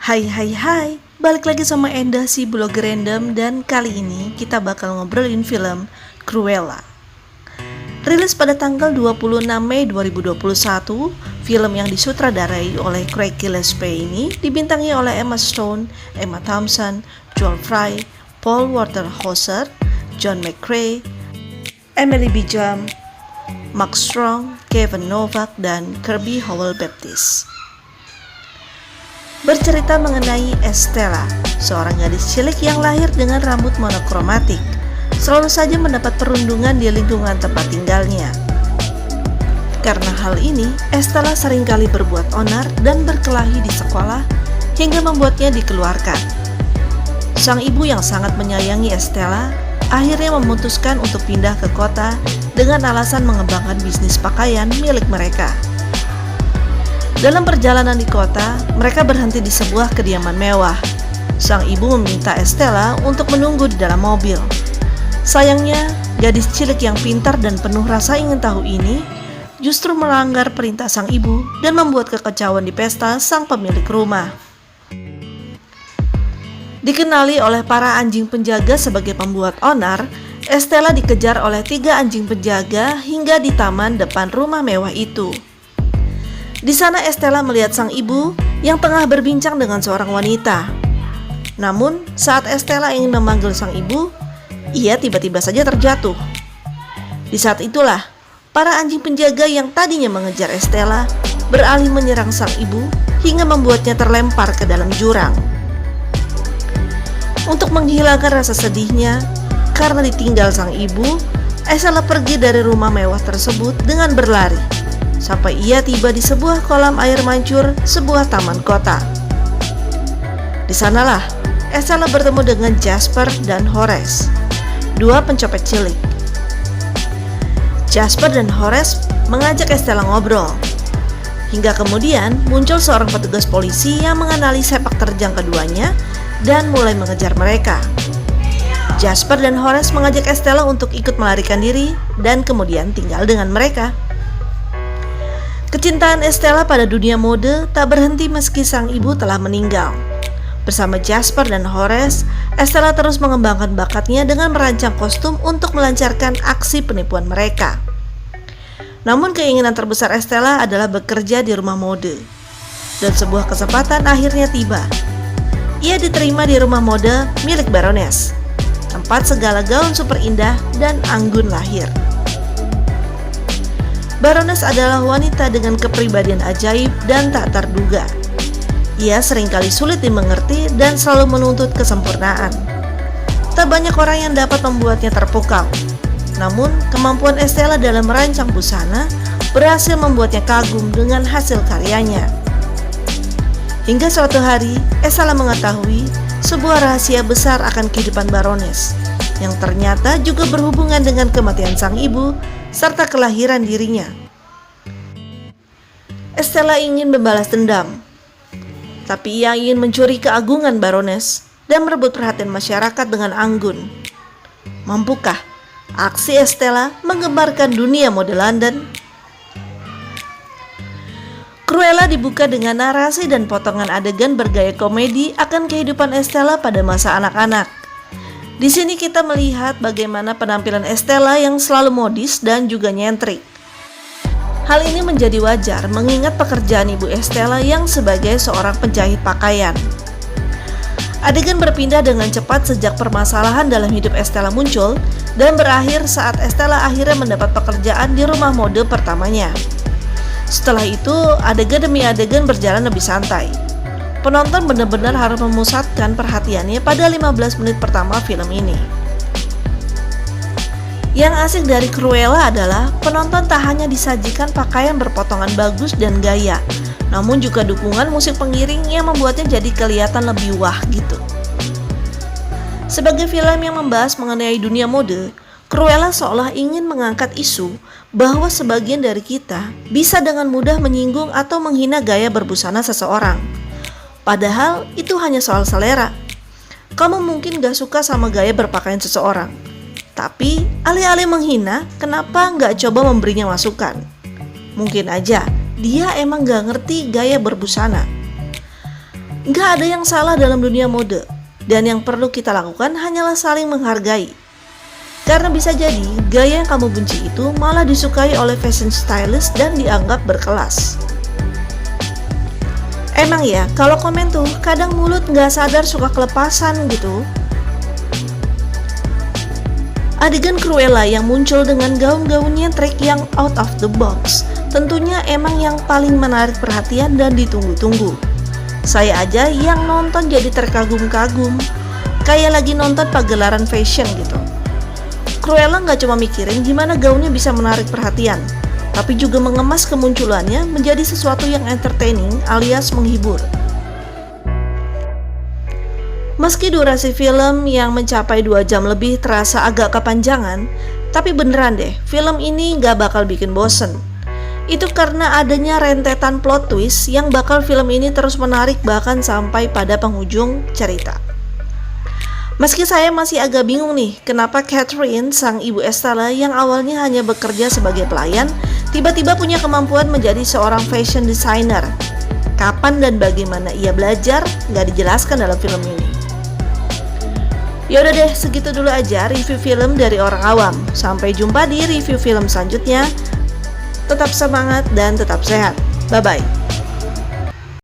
Hai, balik lagi sama Enda si blogger random. Dan kali ini kita bakal ngobrolin film Cruella. Rilis pada tanggal 26 Mei 2021, film yang disutradarai oleh Craig Gillespie ini dibintangi oleh Emma Stone, Emma Thompson, Joel Fry, Paul Walter Hauser, John McCrea, Emily Bjorn, Mark Strong, Kevin Novak, dan Kirby Howell-Baptiste. Bercerita mengenai Estella, seorang gadis cilik yang lahir dengan rambut monokromatik, selalu saja mendapat perundungan di lingkungan tempat tinggalnya. Karena hal ini, Estella seringkali berbuat onar dan berkelahi di sekolah hingga membuatnya dikeluarkan. Sang ibu yang sangat menyayangi Estella akhirnya memutuskan untuk pindah ke kota dengan alasan mengembangkan bisnis pakaian milik mereka. Dalam perjalanan di kota, mereka berhenti di sebuah kediaman mewah. Sang ibu meminta Estella untuk menunggu di dalam mobil. Sayangnya, gadis cilik yang pintar dan penuh rasa ingin tahu ini justru melanggar perintah sang ibu dan membuat kekacauan di pesta sang pemilik rumah. Dikenali oleh para anjing penjaga sebagai pembuat onar, Estella dikejar oleh 3 anjing penjaga hingga di taman depan rumah mewah itu. Di sana Estella melihat sang ibu yang tengah berbincang dengan seorang wanita. Namun, saat Estella ingin memanggil sang ibu, ia tiba-tiba saja terjatuh. Di saat itulah, para anjing penjaga yang tadinya mengejar Estella beralih menyerang sang ibu hingga membuatnya terlempar ke dalam jurang. Untuk menghilangkan rasa sedihnya karena ditinggal sang ibu, Estella pergi dari rumah mewah tersebut dengan berlari sampai ia tiba di sebuah kolam air mancur sebuah taman kota. Di sanalah Estella bertemu dengan Jasper dan Horace, 2 pencopet cilik. Jasper dan Horace mengajak Estella ngobrol. Hingga kemudian muncul seorang petugas polisi yang mengenali sepak terjang keduanya dan mulai mengejar mereka. Jasper dan Horace mengajak Estella untuk ikut melarikan diri dan kemudian tinggal dengan mereka. Kecintaan Estella pada dunia mode tak berhenti meski sang ibu telah meninggal. Bersama Jasper dan Horace, Estella terus mengembangkan bakatnya dengan merancang kostum untuk melancarkan aksi penipuan mereka. Namun keinginan terbesar Estella adalah bekerja di rumah mode. Dan sebuah kesempatan akhirnya tiba. Ia diterima di rumah mode milik Baroness, tempat segala gaun super indah dan anggun lahir. Baroness adalah wanita dengan kepribadian ajaib dan tak terduga. Ia seringkali sulit dimengerti dan selalu menuntut kesempurnaan. Tak banyak orang yang dapat membuatnya terpukau. Namun, kemampuan Estella dalam merancang busana berhasil membuatnya kagum dengan hasil karyanya. Hingga suatu hari, Estella mengetahui sebuah rahasia besar akan kehidupan Baroness, yang ternyata juga berhubungan dengan kematian sang ibu serta kelahiran dirinya. Estella ingin membalas dendam, tapi ia ingin mencuri keagungan Baroness dan merebut perhatian masyarakat dengan anggun. Mampukah aksi Estella menggembarkan dunia mode London? Cruella dibuka dengan narasi dan potongan adegan bergaya komedi akan kehidupan Estella pada masa anak-anak. Di sini kita melihat bagaimana penampilan Estella yang selalu modis dan juga nyentrik. Hal ini menjadi wajar mengingat pekerjaan ibu Estella yang sebagai seorang penjahit pakaian. Adegan berpindah dengan cepat sejak permasalahan dalam hidup Estella muncul dan berakhir saat Estella akhirnya mendapat pekerjaan di rumah mode pertamanya. Setelah itu, adegan demi adegan berjalan lebih santai. Penonton benar-benar harus memusatkan perhatiannya pada 15 menit pertama film ini. Yang asik dari Cruella adalah penonton tak hanya disajikan pakaian berpotongan bagus dan gaya, namun juga dukungan musik pengiring yang membuatnya jadi kelihatan lebih wah gitu. Sebagai film yang membahas mengenai dunia mode, Cruella seolah ingin mengangkat isu bahwa sebagian dari kita bisa dengan mudah menyinggung atau menghina gaya berbusana seseorang. Padahal itu hanya soal selera. Kamu mungkin gak suka sama gaya berpakaian seseorang, tapi alih-alih menghina, kenapa gak coba memberinya masukan? Mungkin aja dia emang gak ngerti gaya berbusana. Nggak ada yang salah dalam dunia mode, dan yang perlu kita lakukan hanyalah saling menghargai. Karena bisa jadi, gaya yang kamu benci itu malah disukai oleh fashion stylist dan dianggap berkelas. Emang ya, kalau komen tuh kadang mulut nggak sadar suka kelepasan gitu. Adegan Cruella yang muncul dengan gaun-gaunnya trik yang out of the box tentunya emang yang paling menarik perhatian dan ditunggu-tunggu. Saya aja yang nonton jadi terkagum-kagum, kayak lagi nonton pagelaran fashion gitu. Cruella nggak cuma mikirin gimana gaunnya bisa menarik perhatian, tapi juga mengemas kemunculannya menjadi sesuatu yang entertaining alias menghibur. Meski durasi film yang mencapai 2 jam lebih terasa agak kepanjangan, tapi beneran deh, film ini gak bakal bikin bosen. Itu karena adanya rentetan plot twist yang bakal film ini terus menarik bahkan sampai pada penghujung cerita. Meski saya masih agak bingung nih, kenapa Catherine, sang ibu Estella yang awalnya hanya bekerja sebagai pelayan, tiba-tiba punya kemampuan menjadi seorang fashion designer. Kapan dan bagaimana ia belajar, gak dijelaskan dalam film ini. Yaudah deh, segitu dulu aja review film dari orang awam. Sampai jumpa di review film selanjutnya. Tetap semangat dan tetap sehat. Bye-bye.